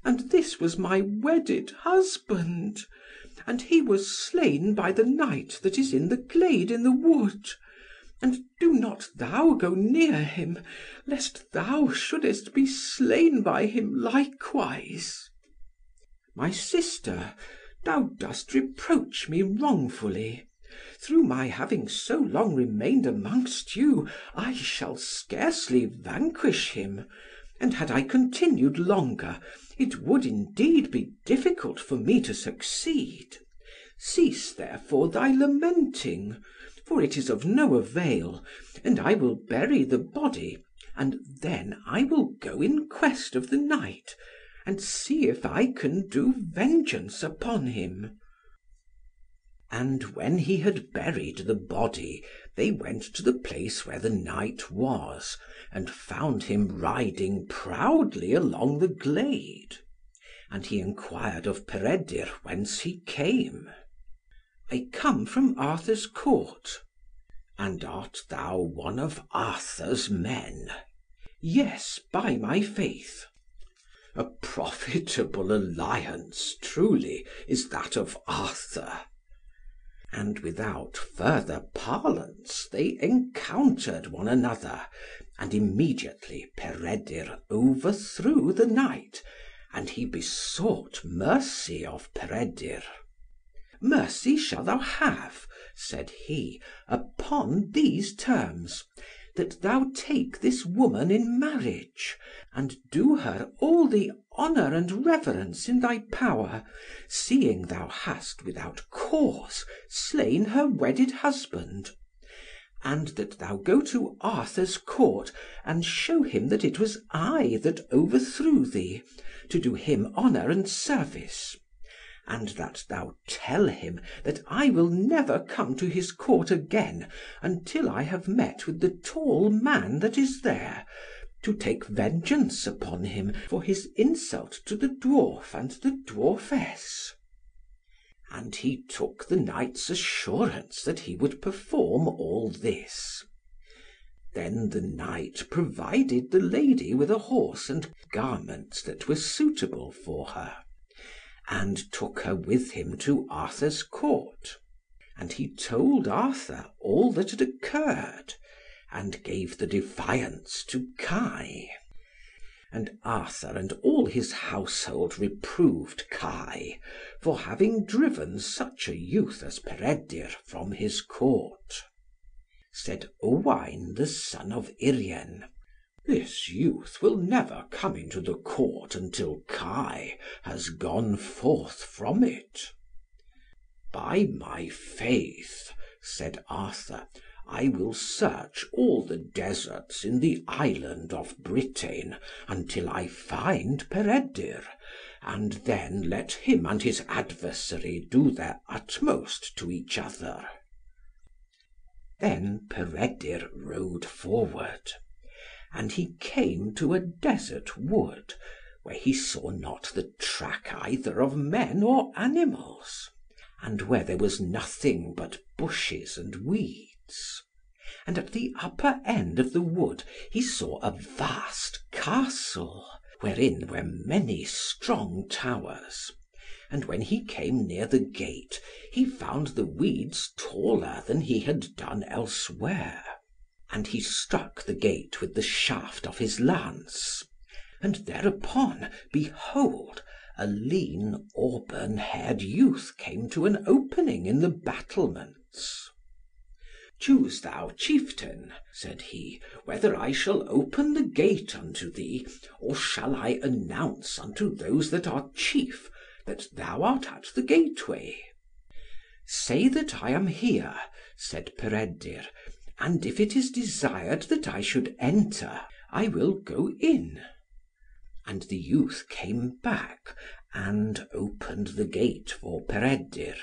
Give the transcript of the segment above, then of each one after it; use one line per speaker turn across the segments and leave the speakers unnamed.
and this was my wedded husband, and he was slain by the knight that is in the glade in the wood. And do not thou go near him, lest thou shouldest be slain by him likewise. My sister, thou dost reproach me wrongfully. Through my having so long remained amongst you, I shall scarcely vanquish him, and had I continued longer, it would indeed be difficult for me to succeed. Cease therefore thy lamenting, for it is of no avail, and I will bury the body, and then I will go in quest of the knight, and see if I can do vengeance upon him." And when he had buried the body, they went to the place where the knight was, and found him riding proudly along the glade. And he enquired of Peredur whence he came. "I come from Arthur's court." "And art thou one of Arthur's men?" "Yes, by my faith." "A profitable alliance, truly, is that of Arthur." And without further parlance they encountered one another, and immediately Peredur overthrew the knight, and he besought mercy of Peredur. "Mercy shall thou have," said he, "upon these terms, that thou take this woman in marriage, and do her all the honour and reverence in thy power, seeing thou hast without cause slain her wedded husband; and that thou go to Arthur's court, and show him that it was I that overthrew thee, to do him honour and service; and that thou tell him that I will never come to his court again, until I have met with the tall man that is there, to take vengeance upon him for his insult to the dwarf and the dwarfess." And he took the knight's assurance that he would perform all this. Then the knight provided the lady with a horse and garments that were suitable for her, and took her with him to Arthur's court. And he told Arthur all that had occurred, and gave the defiance to Kai. And Arthur and all his household reproved Kai, for having driven such a youth as Peredur from his court. Said Owain the son of Urien, "This youth will never come into the court until Kai has gone forth from it." "By my faith," said Arthur, "I will search all the deserts in the island of Britain, until I find Peredur, and then let him and his adversary do their utmost to each other." Then Peredur rode forward. And he came to a desert wood, where he saw not the track either of men or animals, and where there was nothing but bushes and weeds. And at the upper end of the wood he saw a vast castle, wherein were many strong towers. And when he came near the gate, he found the weeds taller than he had done elsewhere. And he struck the gate with the shaft of his lance. And thereupon, behold, a lean auburn-haired youth came to an opening in the battlements. "Choose thou, chieftain," said he, "whether I shall open the gate unto thee, or shall I announce unto those that are chief, that thou art at the gateway?" "Say that I am here," said Peredur, "and if it is desired that I should enter, I will go in." And the youth came back, and opened the gate for Peredur.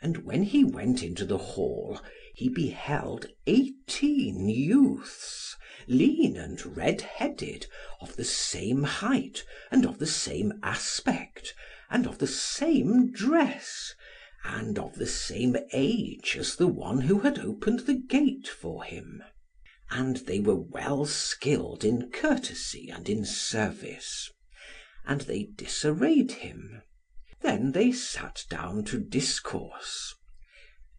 And when he went into the hall, he beheld 18 youths, lean and red-headed, of the same height, and of the same aspect, and of the same dress, and of the same age as the one who had opened the gate for him. And they were well skilled in courtesy and in service. and they disarrayed him. Then they sat down to discourse.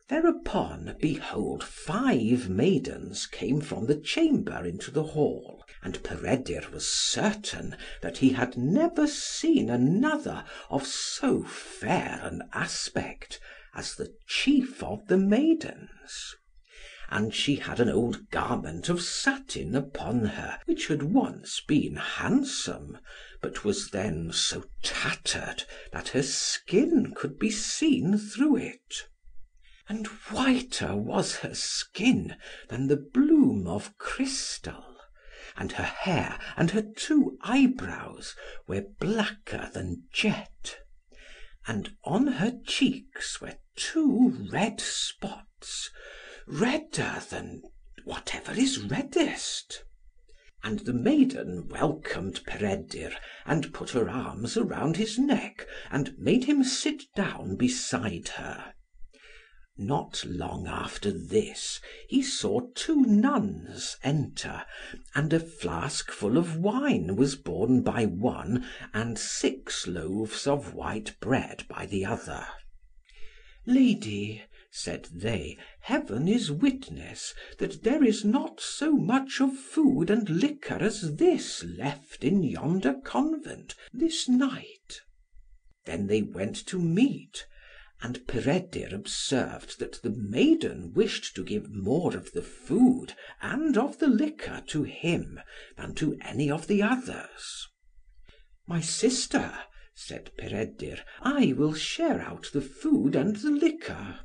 Thereupon, behold, 5 maidens came from the chamber into the hall, and Peredur was certain that he had never seen another of so fair an aspect as the chief of the maidens. And she had an old garment of satin upon her, which had once been handsome, but was then so tattered that her skin could be seen through it. And whiter was her skin than the bloom of crystal, and her hair and her 2 eyebrows were blacker than jet, and on her cheeks were 2 red spots, redder than whatever is reddest. And the maiden welcomed Peredur, and put her arms around his neck, and made him sit down beside her. Not long after this, he saw 2 nuns enter, and a flask full of wine was borne by one, and 6 loaves of white bread by the other. "Lady," said they, "Heaven is witness, that there is not so much of food and liquor as this left in yonder convent this night." Then they went to meat, and Peredur observed that the maiden wished to give more of the food and of the liquor to him than to any of the others. "My sister," said Peredur, "I will share out the food and the liquor."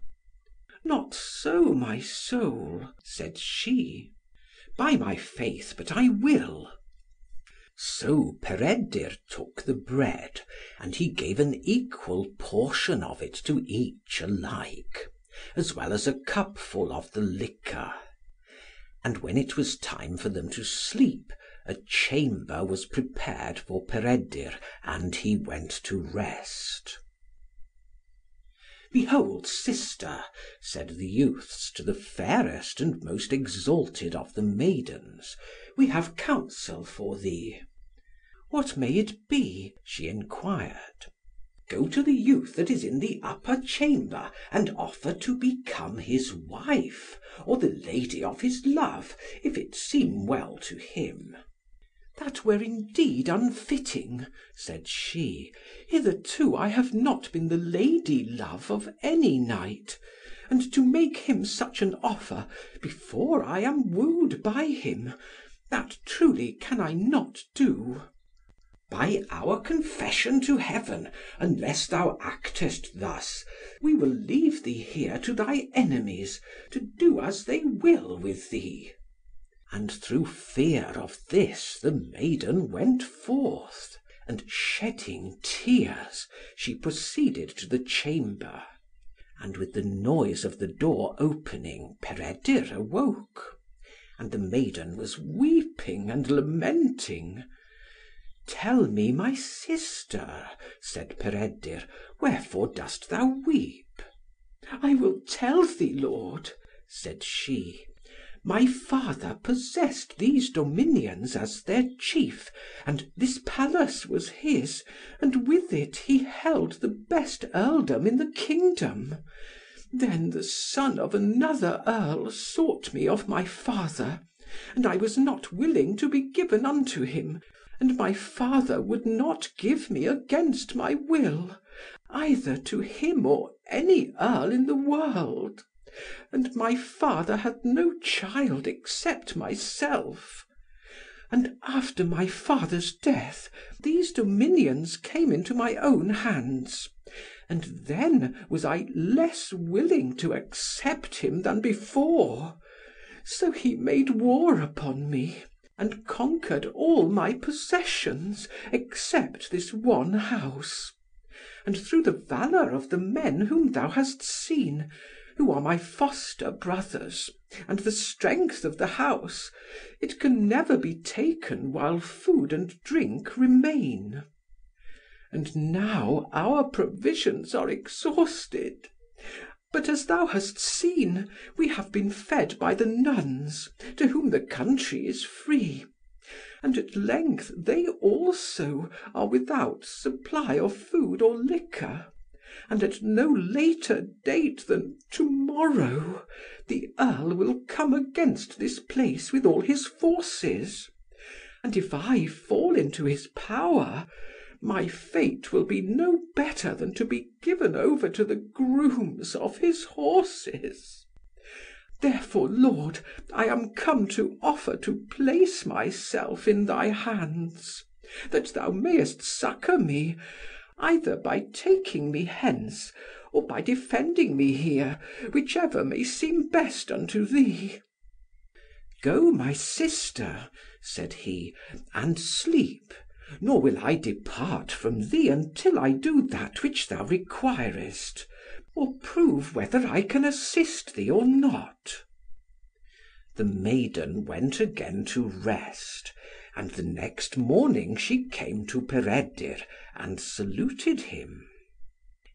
"Not so, my soul," said she. "By my faith, but I will." So Peredur took the bread, and he gave an equal portion of it to each alike, as well as a cupful of the liquor. And when it was time for them to sleep, a chamber was prepared for Peredur, and he went to rest. "Behold, sister," said the youths to the fairest and most exalted of the maidens, "we have counsel for thee." "What may it be?" she enquired. "Go to the youth that is in the upper chamber, and offer to become his wife, or the lady of his love, if it seem well to him." "That were indeed unfitting," said she. "Hitherto I have not been the lady love of any knight, and to make him such an offer, before I am wooed by him, that truly can I not do." "By our confession to Heaven, unless thou actest thus, we will leave thee here to thy enemies, to do as they will with thee." And through fear of this the maiden went forth, and shedding tears, she proceeded to the chamber. And with the noise of the door opening, Peredur awoke, and the maiden was weeping and lamenting. "Tell me, my sister," said Peredur, "wherefore dost thou weep?" "I will tell thee, lord," said she. "My father possessed these dominions as their chief, and this palace was his, and with it he held the best earldom in the kingdom. Then the son of another earl sought me of my father, and I was not willing to be given unto him, and my father would not give me against my will, either to him or any earl in the world. And my father had no child except myself. And after my father's death, these dominions came into my own hands, and then was I less willing to accept him than before. So he made war upon me, and conquered all my possessions, except this one house. And through the valour of the men whom thou hast seen, who are my foster brothers, and the strength of the house, it can never be taken while food and drink remain. And now our provisions are exhausted. But as thou hast seen, we have been fed by the nuns, to whom the country is free. and at length they also are without supply of food or liquor, and at no later date than to morrow the Earl will come against this place with all his forces, and if I fall into his power, my fate will be no better than to be given over to the grooms of his horses. Therefore, Lord, I am come to offer to place myself in thy hands, that thou mayest succour me, either by taking me hence, or by defending me here, whichever may seem best unto thee." "Go, my sister," said he, "and sleep, nor will I depart from thee until I do that which thou requirest, or prove whether I can assist thee or not." The maiden went again to rest, and the next morning she came to Peredur, and saluted him.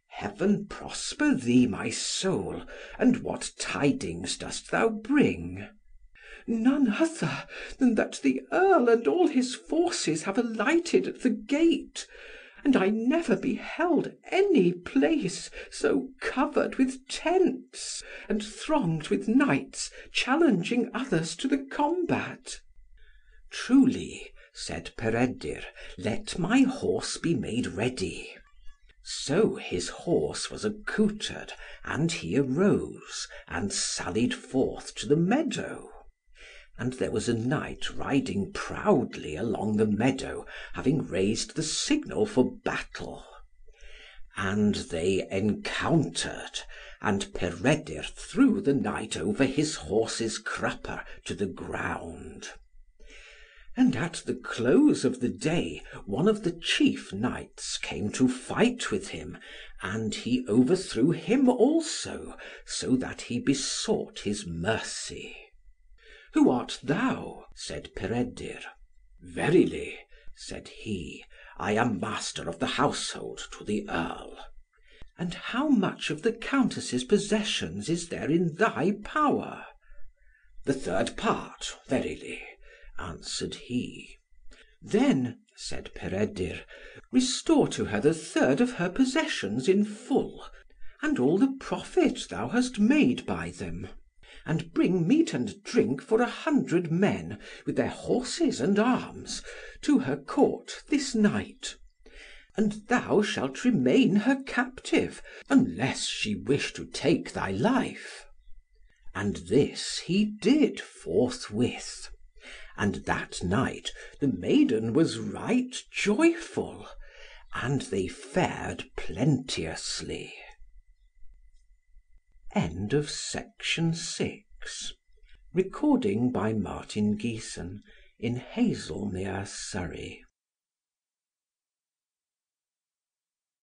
"Heaven prosper thee, my soul, and what tidings dost thou bring?" "None other than that the Earl and all his forces have alighted at the gate, and I never beheld any place so covered with tents, and thronged with knights challenging others to the combat." "Truly," said Peredur, "let my horse be made ready." So his horse was accoutred, and he arose, and sallied forth to the meadow. And there was a knight riding proudly along the meadow, having raised the signal for battle. And they encountered, and Peredur threw the knight over his horse's crupper to the ground. And at the close of the day one of the chief knights came to fight with him, and he overthrew him also, so that he besought his mercy. "Who art thou?" said Peredur. "Verily," said he, "I am master of the household to the Earl." "And how much of the Countess's possessions is there in thy power?" "The third part, verily," answered he. "Then," said Peredur, "restore to her the third of her possessions in full, and all the profit thou hast made by them. And bring meat and drink for 100 men, with their horses and arms, to her court this night. And thou shalt remain her captive, unless she wish to take thy life." And this he did forthwith. And that night the maiden was right joyful, and they fared plenteously. End of Section 6. Recording by Martin Geeson in Haslemere, Surrey.